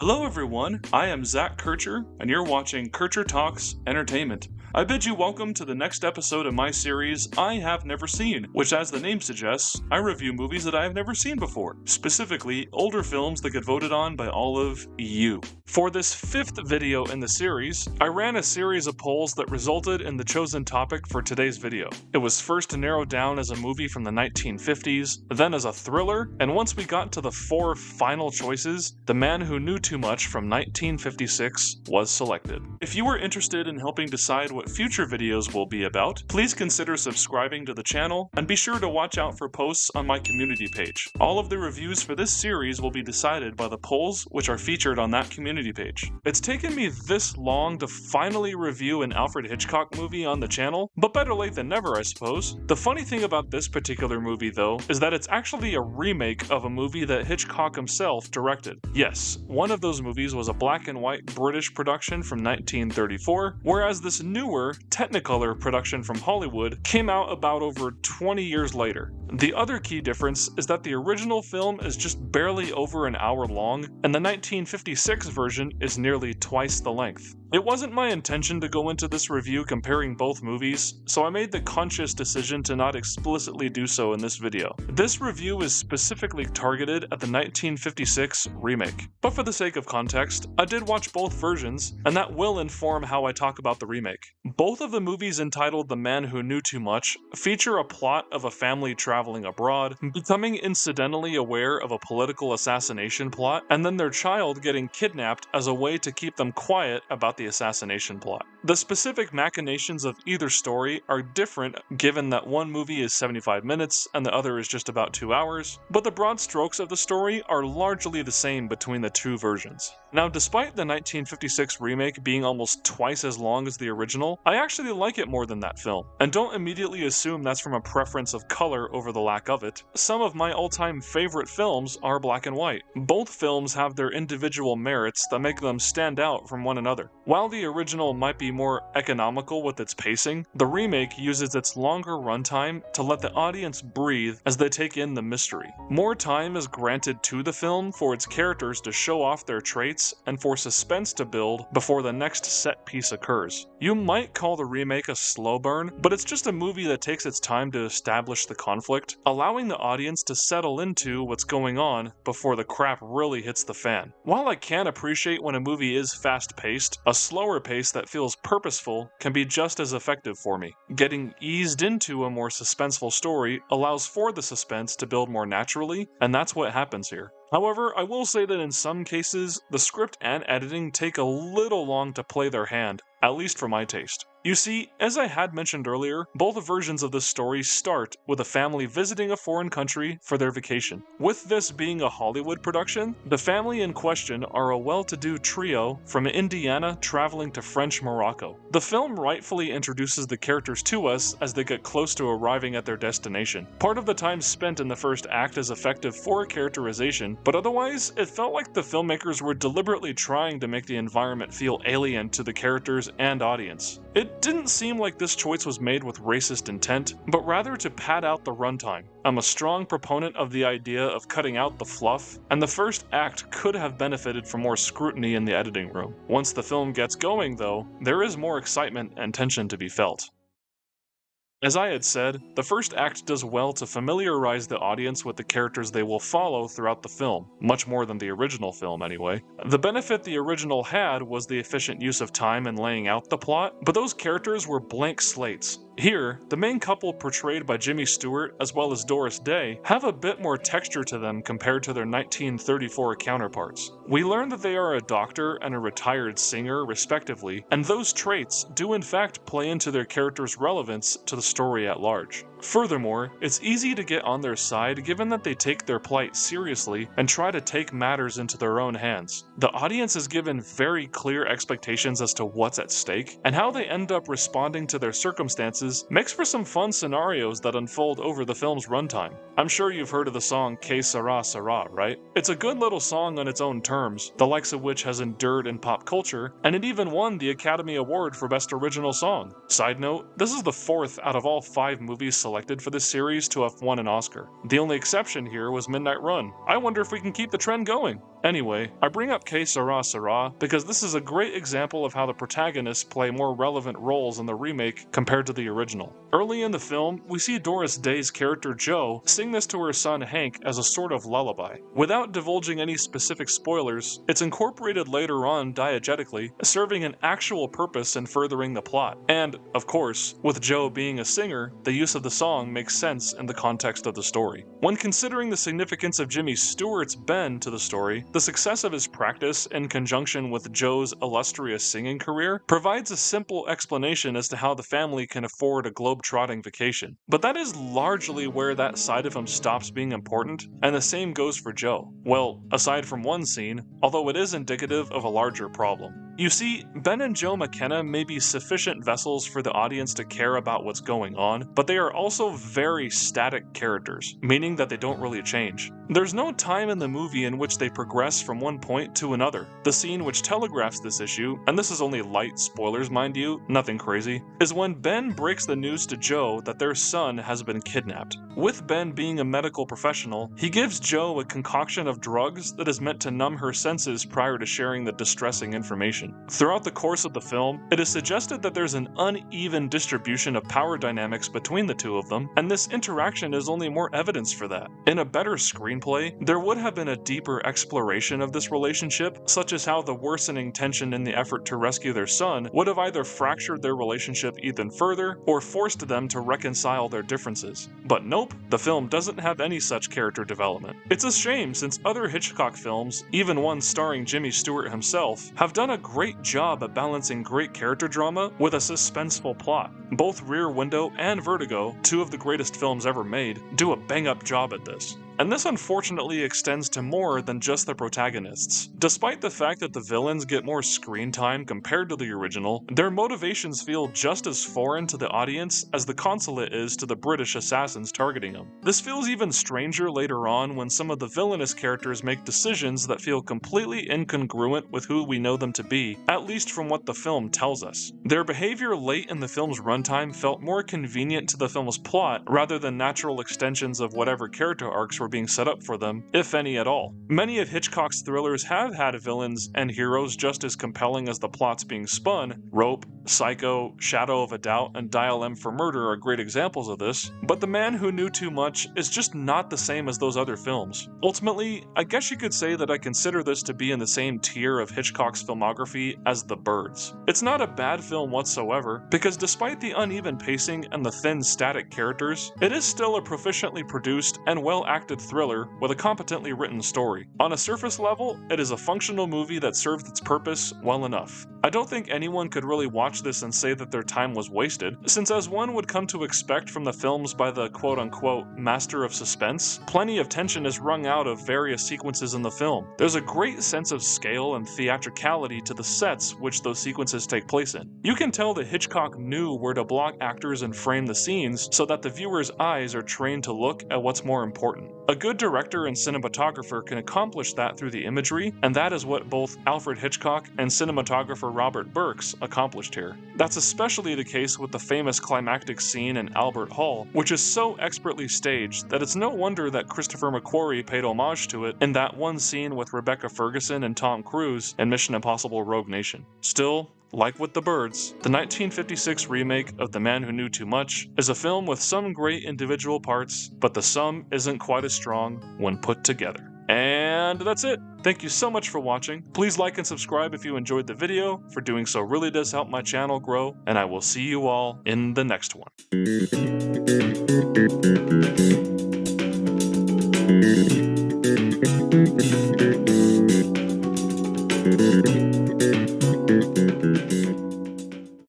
Hello everyone, I am Zach Kircher, and you're watching Kircher Talks Entertainment. I bid you welcome to the next episode of my series, I Have Never Seen, which as the name suggests, I review movies that I have never seen before, specifically older films that get voted on by all of you. For this fifth video in the series, I ran a series of polls that resulted in the chosen topic for today's video. It was first narrowed down as a movie from the 1950s, then as a thriller, and once we got to the four final choices, The Man Who Knew Too Much from 1956 was selected. If you are interested in helping decide what future videos will be about, please consider subscribing to the channel and be sure to watch out for posts on my community page. All of the reviews for this series will be decided by the polls which are featured on that community page. It's taken me this long to finally review an Alfred Hitchcock movie on the channel, but better late than never, I suppose. The funny thing about this particular movie though is that it's actually a remake of a movie that Hitchcock himself directed. Yes, one of those movies was a black and white British production from 1934, whereas this newer Technicolor production from Hollywood came out about over 20 years later. The other key difference is that the original film is just barely over an hour long, and the 1956 version is nearly twice the length. It wasn't my intention to go into this review comparing both movies, so I made the conscious decision to not explicitly do so in this video. This review is specifically targeted at the 1956 remake. But for the sake of context, I did watch both versions, and that will inform how I talk about the remake. Both of the movies entitled The Man Who Knew Too Much feature a plot of a family traveling abroad, becoming incidentally aware of a political assassination plot, and then their child getting kidnapped as a way to keep them quiet about the assassination plot. The specific machinations of either story are different given that one movie is 75 minutes and the other is just about 2 hours, but the broad strokes of the story are largely the same between the two versions. Now, despite the 1956 remake being almost twice as long as the original, I actually like it more than that film, and don't immediately assume that's from a preference of color over the lack of it. Some of my all-time favorite films are black and white. Both films have their individual merits that make them stand out from one another. While the original might be more economical with its pacing, the remake uses its longer runtime to let the audience breathe as they take in the mystery. More time is granted to the film for its characters to show off their traits and for suspense to build before the next set piece occurs. You might call the remake a slow burn, but it's just a movie that takes its time to establish the conflict, allowing the audience to settle into what's going on before the crap really hits the fan. While I can appreciate when a movie is fast-paced, a slower pace that feels purposeful can be just as effective for me. Getting eased into a more suspenseful story allows for the suspense to build more naturally, and that's what happens here. However, I will say that in some cases, the script and editing take a little long to play their hand, at least for my taste. You see, as I had mentioned earlier, both versions of this story start with a family visiting a foreign country for their vacation. With this being a Hollywood production, the family in question are a well-to-do trio from Indiana traveling to French Morocco. The film rightfully introduces the characters to us as they get close to arriving at their destination. Part of the time spent in the first act is effective for characterization, but otherwise, it felt like the filmmakers were deliberately trying to make the environment feel alien to the characters and audience. It didn't seem like this choice was made with racist intent, but rather to pad out the runtime. I'm a strong proponent of the idea of cutting out the fluff, and the first act could have benefited from more scrutiny in the editing room. Once the film gets going, though, there is more excitement and tension to be felt. As I had said, the first act does well to familiarize the audience with the characters they will follow throughout the film, much more than the original film anyway. The benefit the original had was the efficient use of time in laying out the plot, but those characters were blank slates. Here, the main couple portrayed by Jimmy Stewart as well as Doris Day have a bit more texture to them compared to their 1934 counterparts. We learn that they are a doctor and a retired singer, respectively, and those traits do in fact play into their characters' relevance to the story at large. Furthermore, it's easy to get on their side given that they take their plight seriously and try to take matters into their own hands. The audience is given very clear expectations as to what's at stake, and how they end up responding to their circumstances makes for some fun scenarios that unfold over the film's runtime. I'm sure you've heard of the song Que Sera Sera, right? It's a good little song on its own terms, the likes of which has endured in pop culture, and it even won the Academy Award for Best Original Song. Side note, this is the fourth out of all 5 movies selected for this series to have won an Oscar. The only exception here was Midnight Run. I wonder if we can keep the trend going. Anyway, I bring up Que Sera Sera because this is a great example of how the protagonists play more relevant roles in the remake compared to the original. Early in the film, we see Doris Day's character Jo sing this to her son Hank as a sort of lullaby. Without divulging any specific spoilers, it's incorporated later on diegetically, serving an actual purpose in furthering the plot. And, of course, with Jo being a singer, the use of the song makes sense in the context of the story. When considering the significance of Jimmy Stewart's Ben to the story, the success of his practice in conjunction with Joe's illustrious singing career provides a simple explanation as to how the family can afford a globe-trotting vacation. But that is largely where that side of him stops being important, and the same goes for Joe. Well, aside from one scene, although it is indicative of a larger problem. You see, Ben and Joe McKenna may be sufficient vessels for the audience to care about what's going on, but they are also very static characters, meaning that they don't really change. There's no time in the movie in which they progress from one point to another. The scene which telegraphs this issue, and this is only light spoilers mind you, nothing crazy, is when Ben breaks the news to Joe that their son has been kidnapped. With Ben being a medical professional, he gives Joe a concoction of drugs that is meant to numb her senses prior to sharing the distressing information. Throughout the course of the film, it is suggested that there's an uneven distribution of power dynamics between the two of them, and this interaction is only more evidence for that. In a better screenplay, there would have been a deeper exploration of this relationship, such as how the worsening tension in the effort to rescue their son would have either fractured their relationship even further or forced them to reconcile their differences. But nope, the film doesn't have any such character development. It's a shame since other Hitchcock films, even one starring Jimmy Stewart himself, have done a great job at balancing great character drama with a suspenseful plot. Both Rear Window and Vertigo, two of the greatest films ever made, do a bang-up job at this. And this unfortunately extends to more than just the protagonists. Despite the fact that the villains get more screen time compared to the original, their motivations feel just as foreign to the audience as the consulate is to the British assassins targeting them. This feels even stranger later on when some of the villainous characters make decisions that feel completely incongruent with who we know them to be, at least from what the film tells us. Their behavior late in the film's runtime felt more convenient to the film's plot rather than natural extensions of whatever character arcs were being set up for them, if any at all. Many of Hitchcock's thrillers have had villains and heroes just as compelling as the plots being spun. Rope, Psycho, Shadow of a Doubt, and Dial M for Murder are great examples of this, but The Man Who Knew Too Much is just not the same as those other films. Ultimately, I guess you could say that I consider this to be in the same tier of Hitchcock's filmography as The Birds. It's not a bad film whatsoever, because despite the uneven pacing and the thin static characters, it is still a proficiently produced and well-acted thriller with a competently written story. On a surface level, it is a functional movie that served its purpose well enough. I don't think anyone could really watch this and say that their time was wasted, since as one would come to expect from the films by the quote-unquote master of suspense, plenty of tension is wrung out of various sequences in the film. There's a great sense of scale and theatricality to the sets which those sequences take place in. You can tell that Hitchcock knew where to block actors and frame the scenes so that the viewer's eyes are trained to look at what's more important. A good director and cinematographer can accomplish that through the imagery, and that is what both Alfred Hitchcock and cinematographer Robert Burks accomplished here. That's especially the case with the famous climactic scene in Albert Hall, which is so expertly staged that it's no wonder that Christopher McQuarrie paid homage to it in that one scene with Rebecca Ferguson and Tom Cruise in Mission Impossible: Rogue Nation. Still, like with The Birds, the 1956 remake of The Man Who Knew Too Much is a film with some great individual parts, but the sum isn't quite as strong when put together. And that's it. Thank you so much for watching. Please like and subscribe if you enjoyed the video, for doing so really does help my channel grow, and I will see you all in the next one.